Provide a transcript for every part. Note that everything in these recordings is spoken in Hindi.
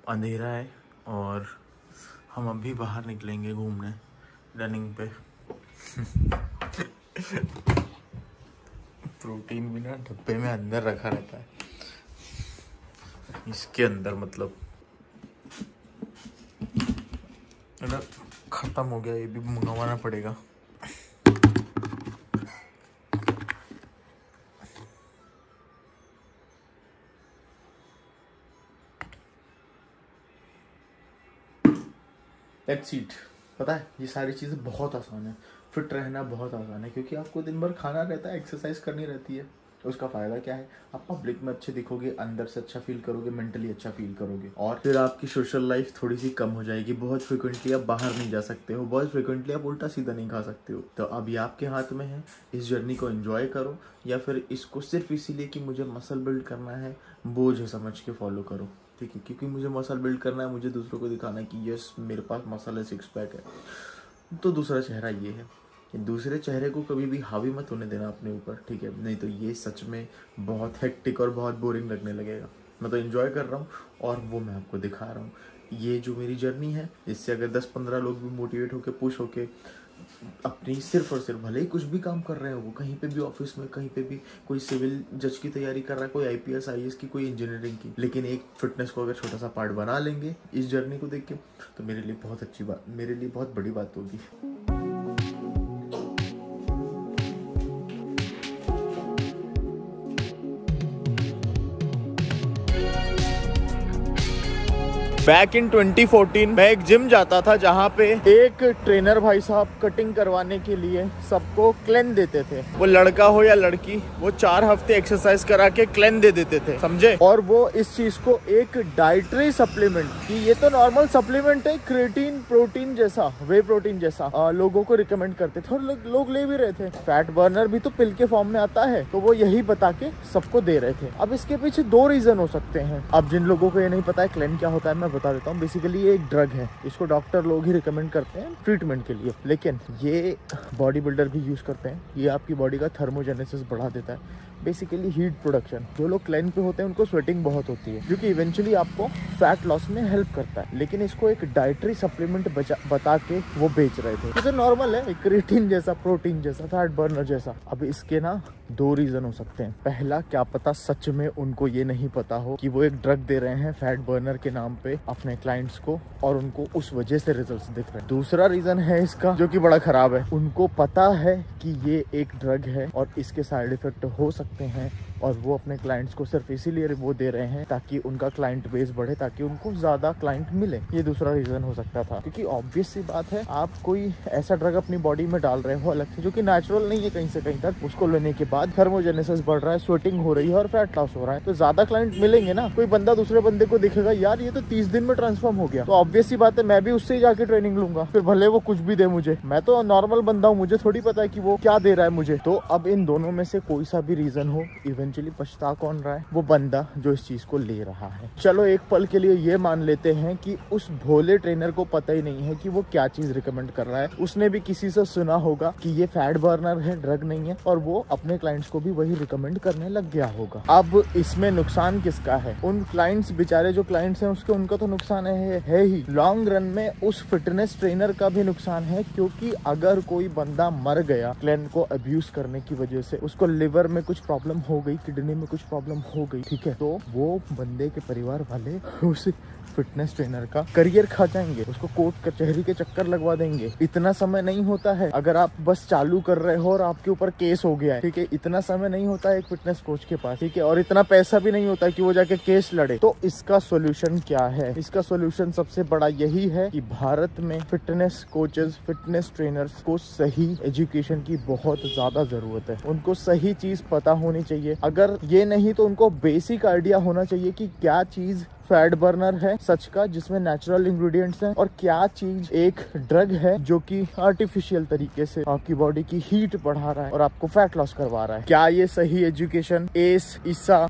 अंधेरा है और हम अभी बाहर निकलेंगे घूमने रनिंग पे। प्रोटीन भी ना डब्बे में अंदर रखा रहता है, इसके अंदर मतलब ना खत्म हो गया, ये भी मंगवाना पड़ेगा। That's it. पता है ये सारी चीज़ें बहुत आसान है, फिट रहना बहुत आसान है, क्योंकि आपको दिन भर खाना रहता है, एक्सरसाइज करनी रहती है। उसका फ़ायदा क्या है, आप पब्लिक में अच्छे दिखोगे, अंदर से अच्छा फील करोगे, मेंटली अच्छा फील करोगे, और फिर आपकी सोशल लाइफ थोड़ी सी कम हो जाएगी। बहुत फ्रिक्वेंटली आप बाहर नहीं जा सकते हो, बहुत फ्रिक्वेंटली आप उल्टा सीधा नहीं खा सकते हो। तो अब ये आपके हाथ में है, इस जर्नी को एंजॉय करो, या फिर इसको सिर्फ इसीलिए कि मुझे मसल बिल्ड करना है बोझ समझ के फॉलो करो, ठीक है? क्योंकि मुझे मसल बिल्ड करना है, मुझे दूसरों को दिखाना है कि यस मेरे पास मसल है, सिक्स पैक है, तो दूसरा चेहरा ये है। कि दूसरे चेहरे को कभी भी हावी मत होने देना अपने ऊपर, ठीक है? नहीं तो ये सच में बहुत हेक्टिक और बहुत बोरिंग लगने लगेगा। मैं तो एंजॉय कर रहा हूँ और वो मैं आपको दिखा रहा हूँ। ये जो मेरी जर्नी है, इससे अगर 10-15 लोग भी मोटिवेट होके, पुश होके अपनी सिर्फ और सिर्फ, भले ही कुछ भी काम कर रहे हो, वो कहीं पे भी ऑफिस में, कहीं पे भी, कोई सिविल जज की तैयारी कर रहा है, कोई IPS IAS की, कोई इंजीनियरिंग की, लेकिन एक फिटनेस को अगर छोटा सा पार्ट बना लेंगे इस जर्नी को देख के, तो मेरे लिए बहुत अच्छी बात, मेरे लिए बहुत बड़ी बात होगी। बैक इन 2014 मैं एक जिम जाता था, जहाँ पे एक ट्रेनर भाई साहब कटिंग करवाने के लिए सबको क्लेन देते थे। वो लड़का हो या लड़की, वो 4 हफ्ते एक्सरसाइज करा के क्लेन दे देते थे, समझे? और वो इस चीज को एक डाइटरी सप्लीमेंट, कि ये तो नॉर्मल सप्लीमेंट है, क्रिएटिन प्रोटीन जैसा, वे प्रोटीन जैसा, लोगों को रिकमेंड करते थे और लोग ले भी रहे थे। फैट बर्नर भी तो पिल के फॉर्म में आता है, तो वो यही बता के सबको दे रहे थे। अब इसके पीछे 2 रीजन हो सकते हैं। अब जिन लोगों को ये नहीं पता है क्लेन क्या होता है, मैं बता देता हूँ। बेसिकली ये एक ड्रग है, इसको डॉक्टर लोग ही रिकमेंड करते हैं ट्रीटमेंट के लिए, लेकिन ये बॉडी बिल्डर भी यूज करते हैं। ये आपकी बॉडी का थर्मोजेनेसिस बढ़ा देता है, बेसिकली हीट प्रोडक्शन। जो लोग क्लेन पे होते हैं उनको स्वेटिंग बहुत होती है, जो कि इवेंचुअली आपको फैट लॉस में हेल्प करता है, लेकिन इसको एक डाइटरी सप्लीमेंट बता के वो बेच रहे थे। तो नॉर्मल है, क्रिएटिन जैसा, प्रोटीन जैसा, फैट बर्नर जैसा। अब इसके ना 2 रीजन हो सकते हैं। पहला, क्या पता सच में उनको ये नहीं पता हो कि वो एक ड्रग दे रहे हैं फैट बर्नर के नाम पे अपने क्लाइंट्स को, और उनको उस वजह से रिजल्ट्स दिख रहे हैं। दूसरा रीजन है इसका, जो कि बड़ा खराब है, उनको पता है कि ये एक ड्रग है और इसके साइड इफेक्ट हो सकते हैं, और वो अपने क्लाइंट्स को सिर्फ इसीलिए वो दे रहे हैं ताकि उनका क्लाइंट बेस बढ़े, ताकि उनको ज्यादा क्लाइंट मिले। ये दूसरा रीजन हो सकता था, क्योंकि ऑब्वियस सी बात है, आप कोई ऐसा ड्रग अपनी बॉडी में डाल रहे हो अलग से, जो कि नेचुरल नहीं है कहीं से कहीं तक, उसको लेने के बाद थर्मोजेनेसिस बढ़ रहा है, स्वेटिंग हो रही है और फैट लॉस हो रहा है, तो ज्यादा क्लाइंट मिलेंगे ना। कोई बंदा दूसरे बंदे को दिखेगा, यार ये तो 30 दिन में ट्रांसफॉर्म हो गया, तो ऑब्वियस सी बात है मैं भी उससे ही जाके ट्रेनिंग लूंगा, फिर भले वो कुछ भी दे मुझे। मैं तो नॉर्मल बंदा हूँ, मुझे थोड़ी पता है कि वो क्या दे रहा है मुझे। तो अब इन दोनों में से कोई सा भी रीजन हो, इवेंचुअली पछता कौन रहा है? वो बंदा जो इस चीज को ले रहा है। चलो एक पल के लिए ये मान लेते हैं कि उस भोले ट्रेनर को पता ही नहीं है कि वो क्या चीज रिकमेंड कर रहा है। उसने भी किसी से सुना होगा कि ये फैट बर्नर है, ड्रग नहीं है, और वो अपने क्लाइंट्स को भी वही रिकमेंड करने लग गया होगा। अब इसमें नुकसान किसका है? उन क्लाइंट्स, बेचारे जो क्लाइंट्स हैं उसके, उनका तो नुकसान है ही। लॉन्ग रन में उस फिटनेस ट्रेनर का भी नुकसान है, क्योंकि अगर कोई बंदा मर गया क्लेन को अब्यूज करने की वजह से, उसको लिवर में कुछ प्रॉब्लम हो गई, किडनी में कुछ प्रॉब्लम हो गई, ठीक है, तो वो बंदे के परिवार वाले उस फिटनेस ट्रेनर का करियर खा जाएंगे, उसको कोर्ट कचहरी के चक्कर लगवा देंगे। इतना समय नहीं होता है अगर आप बस चालू कर रहे हो और आपके ऊपर केस हो गया है, ठीक है, इतना समय नहीं होता है एक फिटनेस कोच के पास, ठीक है, और इतना पैसा भी नहीं होता है कि वो जाके केस लड़े। तो इसका सोल्यूशन क्या है? इसका सोल्यूशन सबसे बड़ा यही है कि भारत में फिटनेस कोचेस, फिटनेस ट्रेनर्स को सही एजुकेशन की बहुत ज्यादा जरूरत है। उनको सही चीज पता होनी चाहिए, अगर ये नहीं तो उनको बेसिक आइडिया होना चाहिए कि क्या चीज फैट बर्नर है सच का, जिसमें नेचुरल इंग्रेडिएंट्स हैं, और क्या चीज एक ड्रग है जो कि आर्टिफिशियल तरीके से आपकी बॉडी की हीट बढ़ा रहा है और आपको फैट लॉस करवा रहा है। क्या ये सही एजुकेशन एस, ईसा,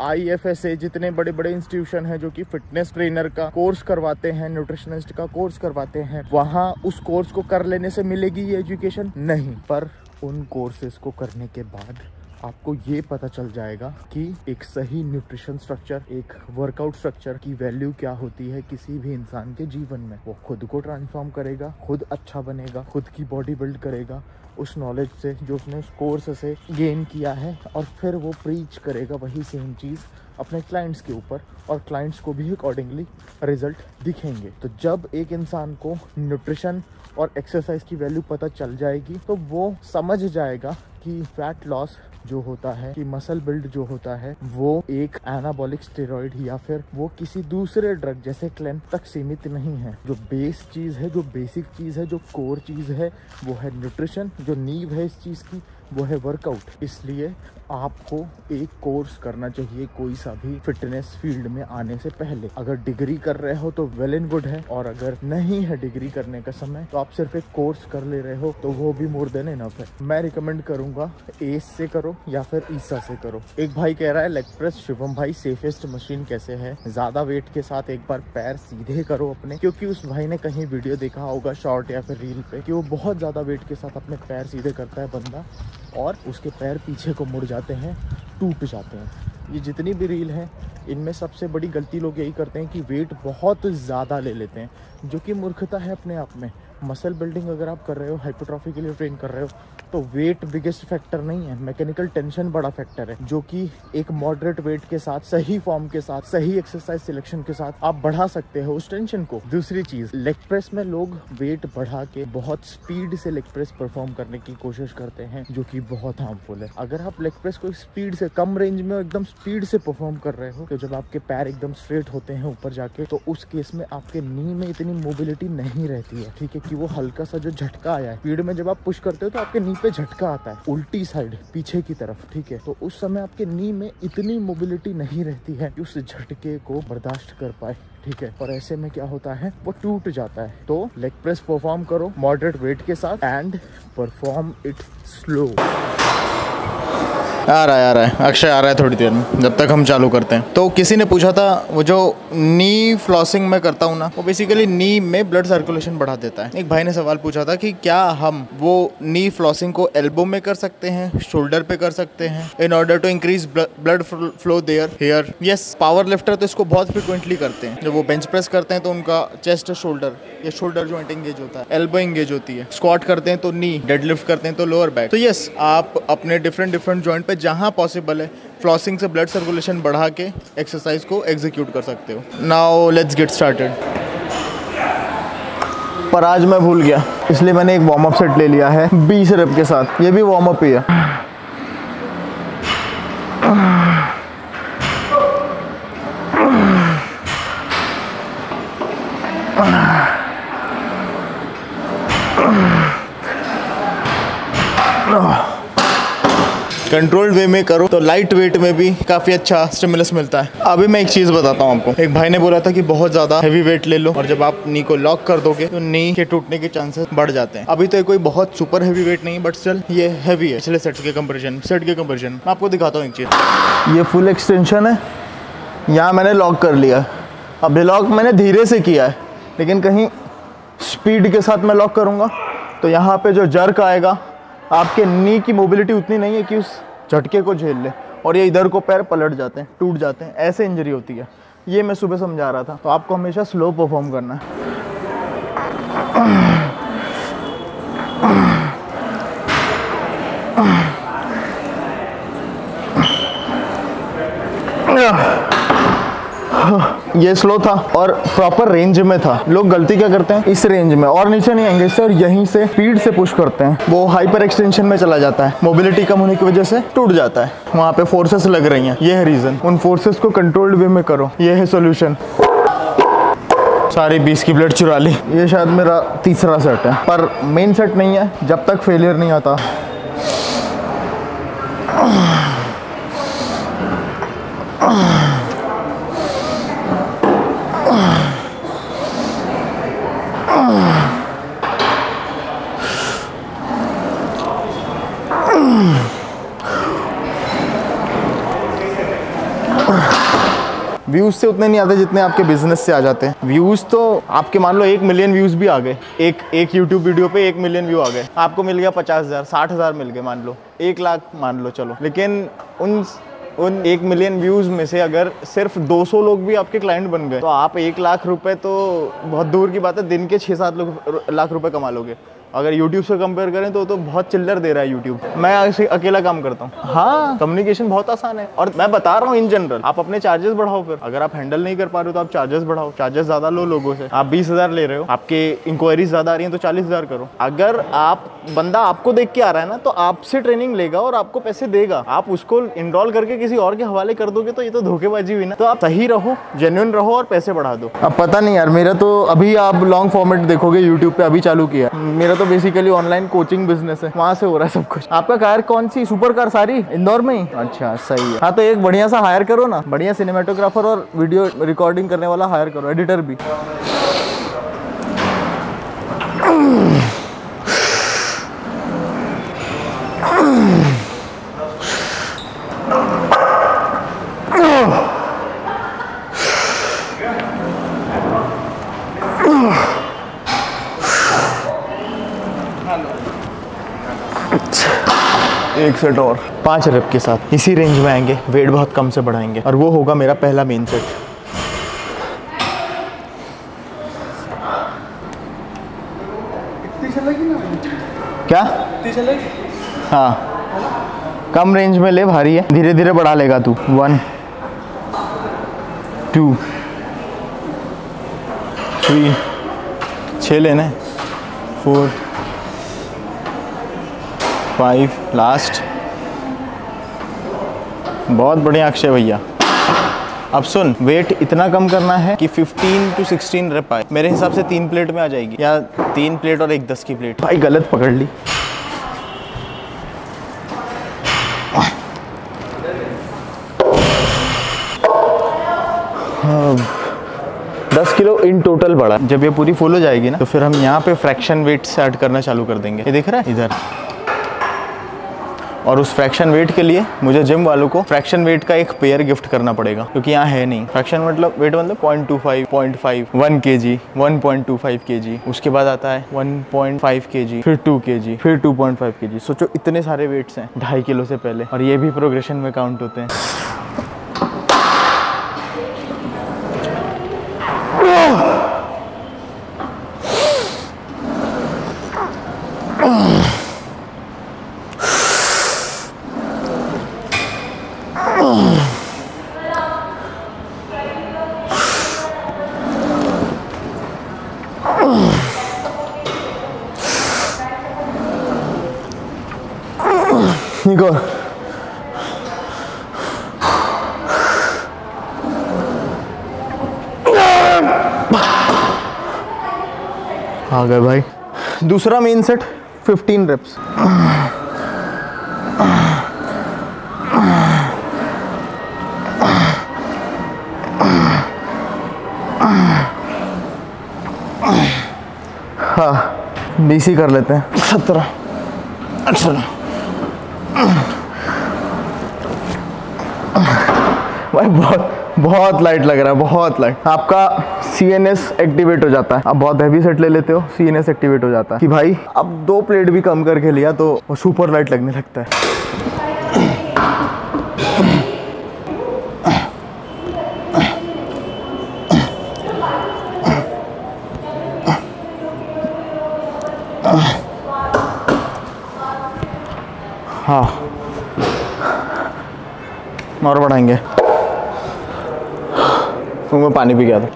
IFSA, जितने बड़े बड़े इंस्टीट्यूशन हैं जो कि फिटनेस ट्रेनर का कोर्स करवाते हैं, न्यूट्रिशनिस्ट का कोर्स करवाते हैं, वहाँ उस कोर्स को कर लेने से मिलेगी ये एजुकेशन? नहीं। पर उन कोर्सेज को करने के बाद आपको ये पता चल जाएगा कि एक सही न्यूट्रिशन स्ट्रक्चर, एक वर्कआउट स्ट्रक्चर की वैल्यू क्या होती है किसी भी इंसान के जीवन में। वो खुद को ट्रांसफॉर्म करेगा, खुद अच्छा बनेगा, खुद की बॉडी बिल्ड करेगा उस नॉलेज से जो उसने उस कोर्स से गेन किया है, और फिर वो प्रीच करेगा वही सेम चीज़ अपने क्लाइंट्स के ऊपर, और क्लाइंट्स को भी अकॉर्डिंगली रिजल्ट दिखेंगे। तो जब एक इंसान को न्यूट्रिशन और एक्सरसाइज की वैल्यू पता चल जाएगी तो वो समझ जाएगा कि फैट लॉस जो होता है, कि मसल बिल्ड जो होता है, वो एक एनाबॉलिक स्टेरॉइड या फिर वो किसी दूसरे ड्रग जैसे क्लेन तक सीमित नहीं है। जो बेस चीज़ है, जो बेसिक चीज़ है, जो कोर चीज़ है, वो है न्यूट्रिशन। जो नींव है इस चीज़ की वो है वर्कआउट। इसलिए आपको एक कोर्स करना चाहिए कोई सा भी फिटनेस फील्ड में आने से पहले। अगर डिग्री कर रहे हो तो वेल एंड गुड है, और अगर नहीं है डिग्री करने का समय तो आप सिर्फ एक कोर्स कर ले रहे हो तो वो भी मोर देन इनफ है। मैं रिकमेंड करूंगा एस से करो या फिर ईसा से करो। एक भाई कह रहा है लेग प्रेस शिवम भाई सेफेस्ट मशीन कैसे है? ज्यादा वेट के साथ एक बार पैर सीधे करो अपने, क्योंकि उस भाई ने कहीं वीडियो देखा होगा शॉर्ट या फिर रील पे कि वो बहुत ज्यादा वेट के साथ अपने पैर सीधे करता है बंदा, और उसके पैर पीछे को मुड़ जाते हैं, टूट जाते हैं। ये जितनी भी रील हैं इनमें सबसे बड़ी गलती लोग यही करते हैं कि वेट बहुत ज़्यादा ले लेते हैं, जो कि मूर्खता है अपने आप में। मसल बिल्डिंग अगर आप कर रहे हो, हाइपरट्रॉफी के लिए ट्रेन कर रहे हो, तो वेट बिगेस्ट फैक्टर नहीं है, मैकेनिकल टेंशन बड़ा फैक्टर है, जो कि एक मॉडरेट वेट के साथ, सही फॉर्म के साथ, सही एक्सरसाइज सिलेक्शन के साथ आप बढ़ा सकते हो उस टेंशन को। दूसरी चीज़, लेग प्रेस में लोग वेट बढ़ा के बहुत स्पीड से लेग प्रेस परफॉर्म करने की कोशिश करते हैं, जो कि बहुत हार्मफुल है। अगर आप लेग प्रेस को स्पीड से, कम रेंज में एकदम स्पीड से परफॉर्म कर रहे हो, तो जब आपके पैर एकदम स्ट्रेट होते हैं ऊपर जाके, तो उस केस में आपके नी में इतनी मोबिलिटी नहीं रहती है, ठीक है, कि वो हल्का सा जो झटका आया है स्पीड में, जब आप पुश करते हो तो आपके नी पे झटका आता है उल्टी साइड पीछे की तरफ, ठीक है, तो उस समय आपके नी में इतनी मोबिलिटी नहीं रहती है कि उस झटके को बर्दाश्त कर पाए, ठीक है, और ऐसे में क्या होता है, वो टूट जाता है। तो लेग प्रेस परफॉर्म करो मॉडरेट वेट के साथ एंड परफॉर्म इट स्लो। आ रहा है अक्षय आ रहा है थोड़ी देर में, जब तक हम चालू करते हैं। तो किसी ने पूछा था वो जो नी फ्लॉसिंग में करता हूँ ना, वो बेसिकली नी में ब्लड सर्कुलेशन बढ़ा देता है। एक भाई ने सवाल पूछा था कि क्या हम वो नी फ्लॉसिंग को एल्बो में कर सकते हैं, शोल्डर पे कर सकते हैं, in order to increase blood flow there here. Yes, power lifter तो इसको बहुत फ्रिक्वेंटली करते हैं। जब वो बेंच प्रेस करते हैं तो उनका चेस्ट शोल्डर या शोल्डर जॉइंट एंगेज होता है, एल्बो एंगेज होती है। स्क्वाट करते हैं तो नी, डेडलिफ्ट करते हैं तो लोअर बैक। तो यस, आप अपने डिफरेंट जॉइंट पे जहाँ पॉसिबल है फ्लॉसिंग से ब्लड सर्कुलेशन बढ़ा के एक्सरसाइज को एग्जीक्यूट कर सकते हो। Now let's get started. पर आज मैं भूल गया, इसलिए मैंने एक वार्म अप सेट ले लिया है 20 रेप के साथ। ये भी वार्म अप ही है। कंट्रोल्ड वे में करो तो लाइट वेट में भी काफी अच्छा स्टिमुलस मिलता है। अभी मैं एक चीज बताता हूँ आपको। एक भाई ने बोला था कि बहुत ज्यादा हैवी वेट ले लो और जब आप नी को लॉक कर दोगे तो नी के टूटने के चांसेस बढ़ जाते हैं। अभी तो ये कोई बहुत सुपर हैवी वेट नहीं, बट स्टिल ये हैवी है पिछले सेट के कंपेरिजन। मैं आपको दिखाता हूँ एक चीज। ये फुल एक्सटेंशन है, यहाँ मैंने लॉक कर लिया। अब लॉक मैंने धीरे से किया है, लेकिन कहीं स्पीड के साथ मैं लॉक करूँगा तो यहाँ पे जो जर्क आएगा, आपके नी की मोबिलिटी उतनी नहीं है कि उस झटके को झेल ले, और ये इधर को पैर पलट जाते हैं, टूट जाते हैं, ऐसे इंजरी होती है। ये मैं सुबह समझा रहा था। तो आपको हमेशा स्लो परफॉर्म करना है। ये स्लो था और प्रॉपर रेंज में था। लोग गलती क्या करते हैं, इस रेंज में और नीचे नहीं आएंगे इससे, और यहीं से स्पीड से पुश करते हैं, वो हाइपर एक्सटेंशन में चला जाता है, मोबिलिटी कम होने की वजह से टूट जाता है। वहाँ पे फोर्सेस लग रही हैं, ये है रीजन। उन फोर्सेस को कंट्रोल्ड वे में करो, ये है सोल्यूशन। सारी 20 की प्लेट चुरा ली। ये शायद मेरा तीसरा सेट है, पर मेन सेट नहीं है जब तक फेलियर नहीं आता। व्यूज़ से उतने नहीं आते जितने आपके बिजनेस से आ जाते हैं। व्यूज़ तो आपके मान लो 1 मिलियन व्यूज़ भी आ गए, एक यूट्यूब वीडियो पे 1 मिलियन व्यू आ गए, आपको मिल गया 50,000 60,000 मिल गए, मान लो 1 लाख मान लो, चलो। लेकिन उन 1 मिलियन व्यूज़ में से अगर सिर्फ 200 लोग भी आपके क्लाइंट बन गए तो आप 1 लाख रुपए तो बहुत दूर की बात है, दिन के 6-7 लाख रुपए कमा लोगे। अगर YouTube से कंपेयर करें तो बहुत चिल्लर दे रहा है YouTube। मैं ऐसे अकेला काम करता हूँ। हाँ, कम्युनिकेशन बहुत आसान है। और मैं बता रहा हूँ इन जनरल, आप अपने चार्जेस बढ़ाओ। फिर अगर आप हैंडल नहीं कर पा रहे हो तो आप चार्जेस बढ़ाओ, चार्जेस ज़्यादा लो लोगों से। आप 20,000 ले रहे हो, आपके इंक्वायरीज ज़्यादा आ रही हैं तो 40,000 करो। अगर बंदा आपको देख के आ रहा है ना तो आपसे ट्रेनिंग लेगा और आपको पैसे देगा। आप उसको इनरोल करके किसी और के हवाले कर दोगे तो ये तो धोखेबाजी हुई ना। तो आप सही रहो, जेन्युइन रहो और पैसे बढ़ा दो। अब पता नहीं यार, मेरा तो अभी आप लॉन्ग फॉर्मेट देखोगे यूट्यूब पे, अभी चालू किया। मेरा तो बेसिकली ऑनलाइन कोचिंग बिजनेस है, वहां से हो रहा है सब कुछ। आपका कार कौन सी, सुपर कार सारी इंदौर में ही? अच्छा सही है। हाँ तो एक बढ़िया सा हायर करो ना, बढ़िया सिनेमेटोग्राफर और वीडियो रिकॉर्डिंग करने वाला हायर करो, एडिटर भी। एक सेट और 5 रेप के साथ इसी रेंज में आएंगे, वेट बहुत कम से बढ़ाएंगे और वो होगा मेरा पहला मेन सेट। क्या हाँ, कम रेंज में ले, भारी है, धीरे धीरे बढ़ा लेगा तू। 1 2 3 6 लेने, 4 5 लास्ट। बहुत बढ़िया अक्षय भैया। अब सुन, वेट इतना कम करना है कि 15 to 16 रेप आए। मेरे हिसाब से 3 प्लेट में आ जाएगी, या 3 प्लेट और एक 10 की प्लेट। भाई गलत पकड़ ली। हाँ, 10 किलो इन टोटल बढ़ा। जब ये पूरी फुल हो जाएगी ना तो फिर हम यहाँ पे फ्रैक्शन वेट से ऐड करना चालू कर देंगे। ये दिख रहा है इधर। और उस फ्रैक्शन वेट के लिए मुझे जिम वालों को फ्रैक्शन वेट का एक पेयर गिफ्ट करना पड़ेगा, क्योंकि यहाँ है नहीं। फ्रैक्शन मतलब वेट मतलब 0.25, 0.5, 1 kg, 1.25 kg, उसके बाद आता है 1.5 kg, फिर 2 kg, फिर 2.5 kg। सोचो इतने सारे वेट्स हैं 2.5 किलो से पहले, और ये भी प्रोग्रेशन में काउंट होते हैं। निको आ गए भाई। दूसरा मेन सेट 15 रेप्स। हाँ, BC कर लेते हैं। 17 18। भाई बहुत लाइट लग रहा है, बहुत लाइट। आपका CNS एक्टिवेट हो जाता है। आप बहुत हैवी सेट ले लेते हो, CNS एक्टिवेट हो जाता है कि भाई अब 2 प्लेट भी कम करके लिया तो वो सुपर लाइट लगने लगता है। हाँ, और बढ़ाएंगे। तो मैं पानी पी गया था।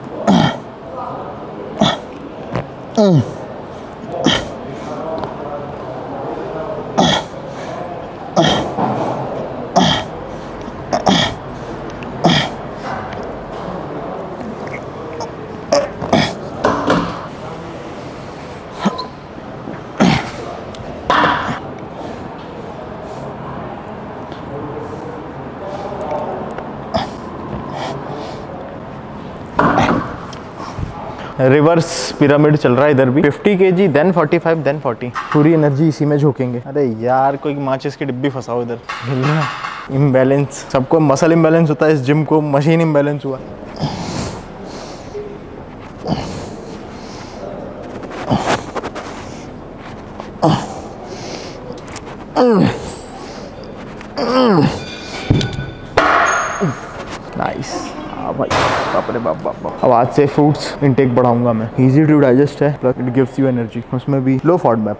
रिवर्स पिरामिड चल रहा है इधर भी। 50 kg, देन 45, देन 40। पूरी एनर्जी इसी में झोंकेंगे। अरे यार कोई माचिस की डिब्बी फंसाओ इधर। इम्बैलेंस, सबको मसल इम्बैलेंस होता है, इस जिम को मशीन इम्बैलेंस हुआ। नाइस। हाँ भाई, बाप रे बाप बाप बाप। अब आज से फ्रूट्स इनटेक बढ़ाऊंगा मैं। इजी टू डाइजेस्ट है, plus it gives you energy. उसमें भी low FODMAP.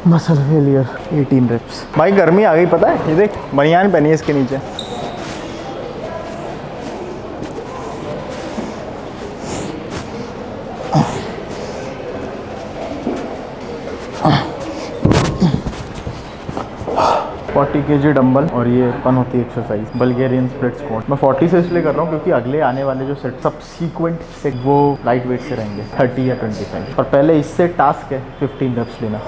Muscle failure 18 reps. भाई गर्मी आ गई, पता है? ये देख, बनियान पहनी है इसके नीचे। kg डंबल और ये 1 होती है एक्सरसाइज, बल्गेरियन स्प्लिट स्क्वाट। मैं 40 से इसलिए कर रहा हूँ क्योंकि अगले आने वाले जो सेट सबसीक्वेंट सेट वो लाइट वेट से रहेंगे, 30 या 25। और पहले इससे टास्क है 15 रेप्स लेना।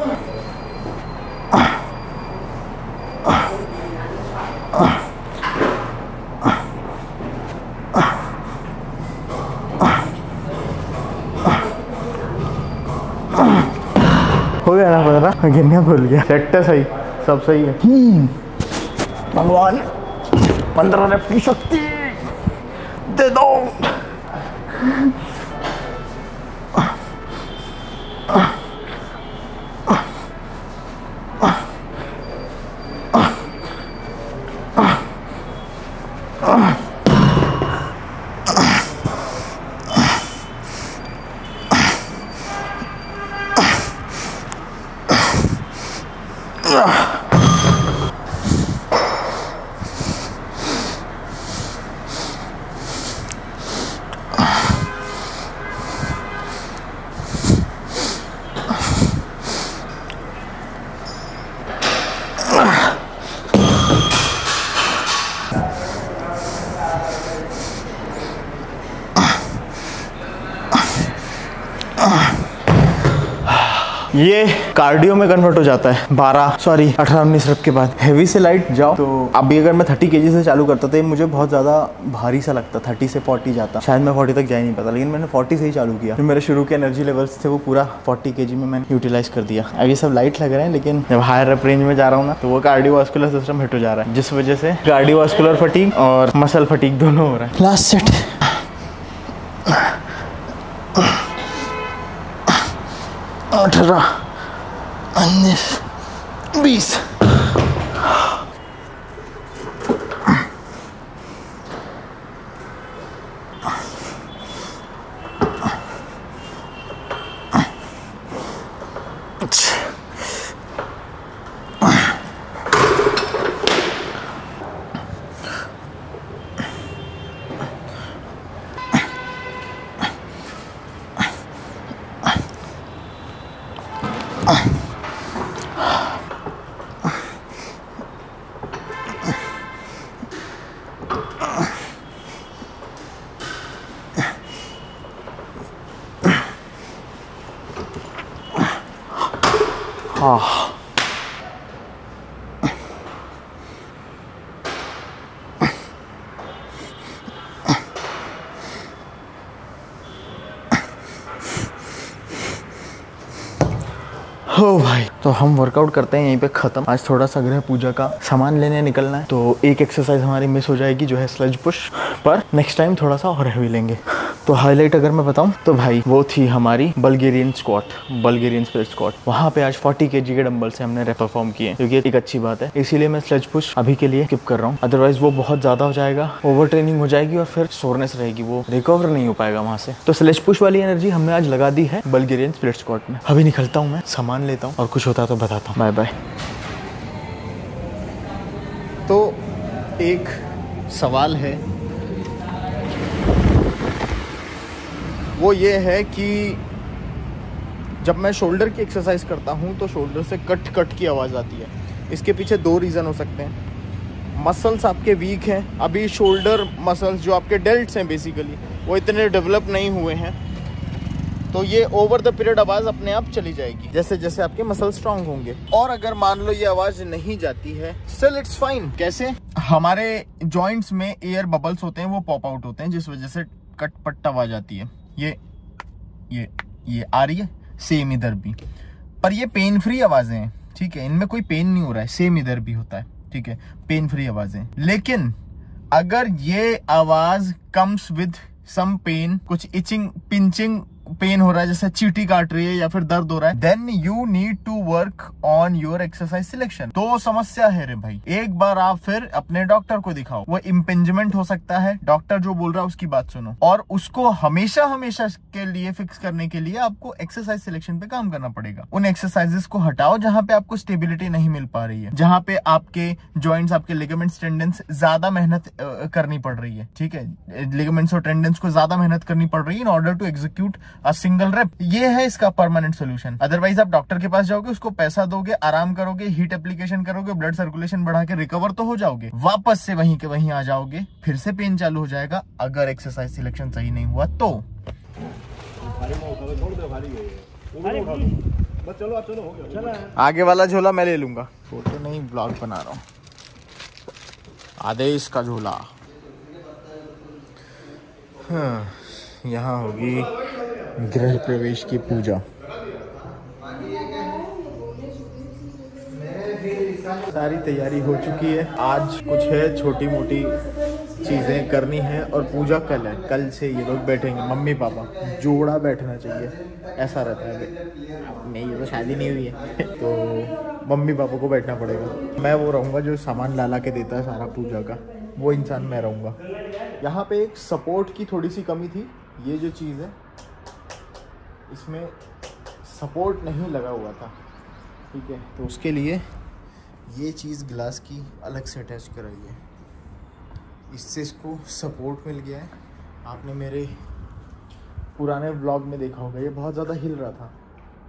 हो गया ना, पता गिनना भूल गया। सेट है सही, सब सही है। भगवान 15 रेप की शक्ति दे दो। ये कार्डियो में कन्वर्ट हो जाता है 18-19 रेप के बाद। हेवी से लाइट जाओ तो अभी अगर मैं 30 kg से चालू करता था मुझे बहुत ज़्यादा भारी सा लगता, 30 से 40 जाता, शायद मैं 40 तक जा ही नहीं पाता। लेकिन मैंने 40 से ही चालू किया। फिर मेरे शुरू के एनर्जी लेवल्स थे वो पूरा 40 kg में मैंने यूटिलाइज कर दिया। अभी सब लाइट लग रहे हैं, लेकिन जब हायर रेप रेंज में जा रहा हूँ ना तो वो कार्डियोवास्कुलर सिस्टम हिट हो जा रहा है, जिस वजह से कार्डियोवास्कुलर फटीग और मसल फटीग दोनों हो रहा है। Last set 18, 19, 20। हो भाई, तो हम वर्कआउट करते हैं यहीं पे खत्म। आज थोड़ा सा गृह पूजा का सामान लेने निकलना है, तो एक एक्सरसाइज हमारी मिस हो जाएगी जो है स्लेज पुश, पर नेक्स्ट टाइम थोड़ा सा और हैवी लेंगे। तो हाईलाइट अगर मैं बताऊं तो भाई वो थी हमारी Bulgarian squat, Bulgarian split squat. वहाँ पे आज 40 kg के डंबल से हमने परफॉर्म किए, क्योंकि एक अच्छी बात है। इसीलिए मैं स्लेज पुश अभी के लिए स्किप कर रहा हूँ, अदरवाइज वो बहुत ज़्यादा हो जाएगा, ओवर ट्रेनिंग हो जाएगी और फिर सोरनेस रहेगी, वो रिकवर नहीं हो पाएगा वहाँ से। तो स्लेज पुश वाली एनर्जी हमने आज लगा दी है बल्गेरियन स्प्लिट स्क्वाट में। अभी निकलता हूँ मैं, सामान लेता हूँ और कुछ होता तो बताता हूँ। Bye bye. तो एक सवाल है, वो ये है कि जब मैं शोल्डर की एक्सरसाइज करता हूँ तो शोल्डर से कट कट की आवाज़ आती है। इसके पीछे 2 रीज़न हो सकते हैं। मसल्स आपके वीक हैं, अभी शोल्डर मसल्स जो आपके डेल्ट्स हैं बेसिकली वो इतने डेवलप नहीं हुए हैं, तो ये ओवर द पीरियड आवाज अपने आप चली जाएगी जैसे जैसे आपके मसल स्ट्रांग होंगे। और अगर मान लो ये आवाज नहीं जाती है, स्टिल इट्स फाइन। कैसे? हमारे जॉइंट्स में एयर बबल्स होते हैं, वो पॉप आउट होते हैं, जिस वजह से कट पट आवाज आती है। ये आ रही है, सेम इधर भी। पर ये पेन फ्री आवाजें हैं, ठीक है, इनमें कोई पेन नहीं हो रहा है, सेम इधर भी होता है, ठीक है, पेन फ्री आवाजें। लेकिन अगर ये आवाज कम्स विद सम पेन, कुछ इचिंग पिंचिंग पेन हो रहा है, जैसे चींटी काट रही है या फिर दर्द हो रहा है, then you need to work on your exercise selection. तो समस्या है रे भाई, एक बार आप फिर अपने डॉक्टर को दिखाओ। वो इम्पिंजमेंट हो सकता है, डॉक्टर जो बोल रहा है उसकी बात सुनो, और उसको हमेशा हमेशा के लिए फिक्स करने के लिए आपको एक्सरसाइज सिलेक्शन पे काम करना पड़ेगा। उन एक्सरसाइजेस को हटाओ जहां पे आपको स्टेबिलिटी नहीं मिल पा रही है, जहां पे आपके जॉइंट्स, आपके लिगामेंट्स, टेंडन्स ज्यादा मेहनत करनी पड़ रही है, ठीक है, लिगामेंट्स और टेंडन्स को ज्यादा मेहनत करनी पड़ रही है in order to execute a single rep. ये है इसका परमानेंट सोल्यूशन। अदरवाइज आप डॉक्टर के पास जाओगे, उसको पैसा दोगे, आराम करोगे, हीट एप्लीकेशन करोगे, ब्लड सर्कुलेशन बढ़ा के रिकवर तो हो जाओगे, वापस से वहीं के वहीं आ जाओगे, फिर से पेन चालू हो जाएगा अगर एक्सरसाइज सिलेक्शन सही नहीं हुआ तो। आगे वाला झोला मैं ले लूंगा, फोटो नहीं ब्लॉग बना रहा हूँ। आदेश का झोला। हाँ, यहाँ होगी गृह प्रवेश की पूजा। सारी तैयारी हो चुकी है। आज कुछ है छोटी मोटी चीजें करनी है और पूजा कल है। कल से ये लोग बैठेंगे, मम्मी पापा जोड़ा बैठना चाहिए, ऐसा रहता है। नहीं, ये तो शादी नहीं हुई है तो मम्मी पापा को बैठना पड़ेगा। मैं वो रहूँगा जो सामान ला के देता है सारा पूजा का, वो इंसान मैं रहूँगा। यहाँ पे एक सपोर्ट की थोड़ी सी कमी थी। ये जो चीज़ है इसमें सपोर्ट नहीं लगा हुआ था, ठीक है, तो उसके लिए ये चीज़ ग्लास की अलग से अटैच कराई है। इससे इसको सपोर्ट मिल गया है। आपने मेरे पुराने व्लॉग में देखा होगा, ये बहुत ज़्यादा हिल रहा था,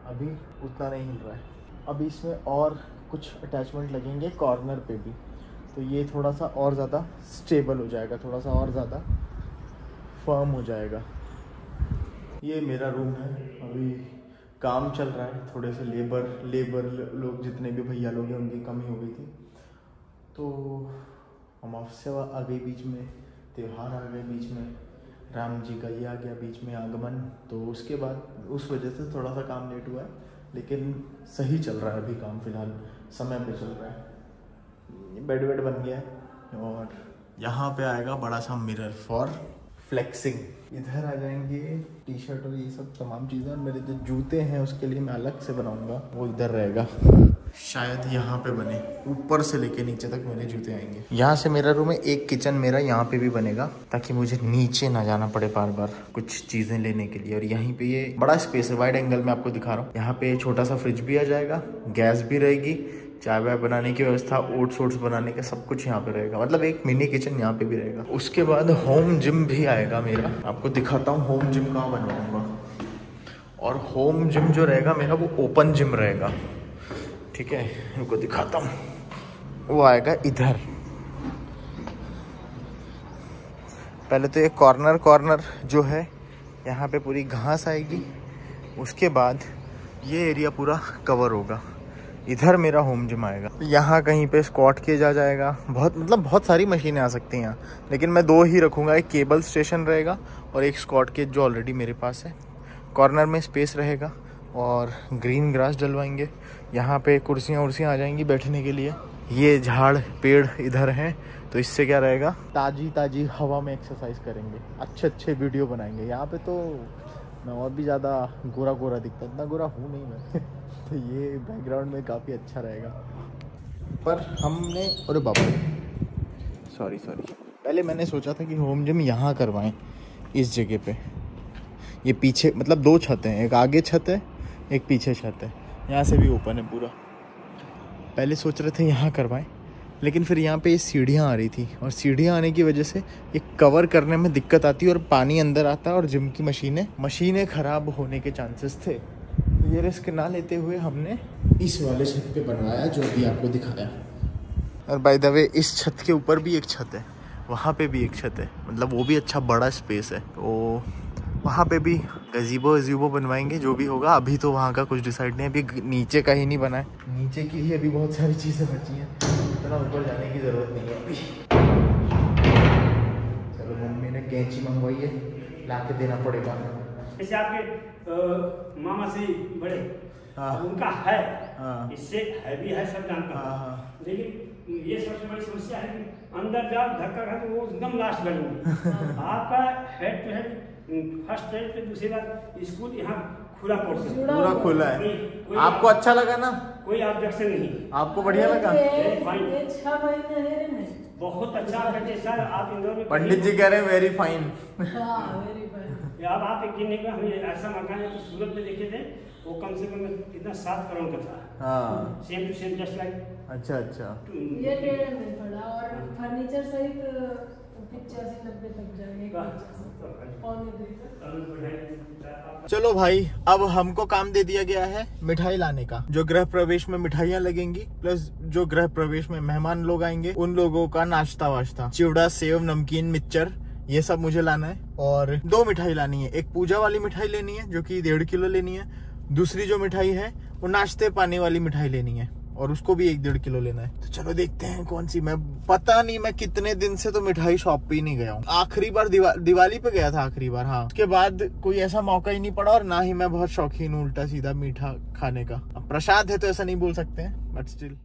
अभी उतना नहीं हिल रहा है। अभी इसमें और कुछ अटैचमेंट लगेंगे कॉर्नर पे भी, तो ये थोड़ा सा और ज़्यादा स्टेबल हो जाएगा, थोड़ा सा और ज़्यादा फर्म हो जाएगा। ये मेरा रूम है, अभी काम चल रहा है, थोड़े से लेबर लोग, जितने भी भैया लोग हैं उनकी कमी हो गई थी, तो अमावस्या आ गई बीच में, त्यौहार आ गए बीच में, राम जी का ये आ गया बीच में आगमन, तो उसके बाद उस वजह से थोड़ा सा काम लेट हुआ है, लेकिन सही चल रहा है अभी काम, फिलहाल समय पे चल रहा है। बेड वेड बन गया है और यहाँ पे आएगा बड़ा सा मिरर फॉर फ्लेक्सिंग। इधर आ जाएंगे टी शर्ट और ये सब तमाम चीज़ें, और मेरे जो जूते हैं उसके लिए मैं अलग से बनाऊंगा, वो इधर रहेगा। शायद यहाँ पे बने, ऊपर से लेके नीचे तक मेरे जूते आएंगे। यहाँ से मेरा रूम है, एक किचन मेरा यहाँ पे भी बनेगा, ताकि मुझे नीचे ना जाना पड़े बार बार कुछ चीज़ें लेने के लिए। और यहीं पे ये बड़ा स्पेस है, वाइड एंगल में आपको दिखा रहा हूँ। यहाँ पे छोटा सा फ्रिज भी आ जाएगा, गैस भी रहेगी, चाय वाय बनाने की व्यवस्था, ओट्स बनाने का सब कुछ यहाँ पे रहेगा, मतलब एक मिनी किचन यहाँ पे भी रहेगा। उसके बाद होम जिम भी आएगा मेरा, आपको दिखाता हूँ होम जिम कहाँ बनवाऊंगा। और होम जिम जो रहेगा मेरा वो ओपन जिम रहेगा, ठीक है, इनको दिखाता हूँ। वो आएगा इधर। पहले तो ये कॉर्नर जो है यहाँ पे पूरी घास आएगी, उसके बाद ये एरिया पूरा कवर होगा। इधर मेरा होम जिम आएगा। यहाँ कहीं पे स्क्वाट किया जा जाएगा, बहुत सारी मशीनें आ सकती हैं यहाँ, लेकिन मैं दो ही रखूँगा, एक केबल स्टेशन रहेगा और एक स्क्वाट केज जो ऑलरेडी मेरे पास है। कॉर्नर में स्पेस रहेगा और ग्रीन ग्रास डलवाएंगे। यहाँ पे कुर्सियाँ उर्सियाँ आ जाएंगी बैठने के लिए। ये झाड़ पेड़ इधर हैं, तो इससे क्या रहेगा, ताज़ी हवा में एक्सरसाइज करेंगे, अच्छे वीडियो बनाएंगे। यहाँ पे तो मैं और भी ज़्यादा गोरा दिखता, इतना गोरा हूँ नहीं मैं तो ये बैकग्राउंड में काफ़ी अच्छा रहेगा। पर हमने, अरे बाबा सॉरी पहले मैंने सोचा था कि होम जिम यहाँ करवाएं, इस जगह पे। ये पीछे मतलब दो छतें हैं, एक आगे छत है एक पीछे छत है, यहाँ से भी ओपन है पूरा। पहले सोच रहे थे यहाँ करवाएं, लेकिन फिर यहाँ पे ये सीढ़ियाँ आ रही थी, और सीढ़ियाँ आने की वजह से ये कवर करने में दिक्कत आती है और पानी अंदर आता है और जिम की मशीनें ख़राब होने के चांसेस थे। ये रिस्क ना लेते हुए हमने इस वाले छत पे बनवाया जो अभी आपको दिखाया। और बाय द वे इस छत के ऊपर भी एक छत है, वहाँ पे भी एक छत है, मतलब वो भी अच्छा बड़ा स्पेस है, तो वहाँ पे भी गजीबो वजीबो बनवाएंगे, जो भी होगा। अभी तो वहाँ का कुछ डिसाइड नहीं, अभी नीचे का ही नहीं बना है। नीचे की ही अभी बहुत सारी चीज़ें बची हैं, इतना ऊपर जाने की ज़रूरत नहीं है अभी। चलो, मम्मी ने कैंची मंगवाई है, ला के देना पड़ेगा। जैसे आपके मामा से बड़े, हाँ, उनका है, हाँ, इससे हैवी है, सब जानता हाँ, हूँ। लेकिन ये सबसे बड़ी समस्या है कि अंदर जाओ धक्का खा तो वो एकदम लास्ट गली में। आपका head to head first head पे, दूसरी बात स्कूल यहाँ खुला पोर्शन, पूरा खुला है। आपको अच्छा लगा ना? कोई ऑब्जेक्शन नहीं। आपको बढ़िया लगा? वेरी फाइन, बहुत अच्छा है सर। आप इंदौर में, पंडित जी कह रहे हैं वेरी फाइन। अब आप यकीन नहीं करें, हमें ऐसा मकान है तो सूरत में देखे थे, वो कम से कम कितना 7 करोड़ का था। हाँ, same to same just like. अच्छा अच्छा, ये 1.5 में पड़ा और फर्नीचर सहित 85-90 तक जाएगा। चलो भाई, अब हमको काम दे दिया गया है मिठाई लाने का। जो गृह प्रवेश में मिठाइयाँ लगेंगी, प्लस जो गृह प्रवेश में मेहमान लोग आएंगे उन लोगों का नाश्ता वाश्ता, चिवड़ा, सेव, नमकीन, मिक्सचर, ये सब मुझे लाना है। और 2 मिठाई लानी है। एक पूजा वाली मिठाई लेनी है जो कि 1.5 किलो लेनी है। दूसरी जो मिठाई है वो नाश्ते पानी वाली मिठाई लेनी है, और उसको भी 1-1.5 किलो लेना है। तो चलो देखते हैं कौन सी। मैं पता नहीं, मैं कितने दिन से तो मिठाई शॉप पे ही नहीं गया हूँ। आखिरी बार दिवाली पे गया था आखिरी बार। हाँ, उसके बाद कोई ऐसा मौका ही नहीं पड़ा, और ना ही मैं बहुत शौकीन हूँ उल्टा सीधा मीठा खाने का। अब प्रसाद है तो ऐसा नहीं बोल सकते हैं, बट स्टिल।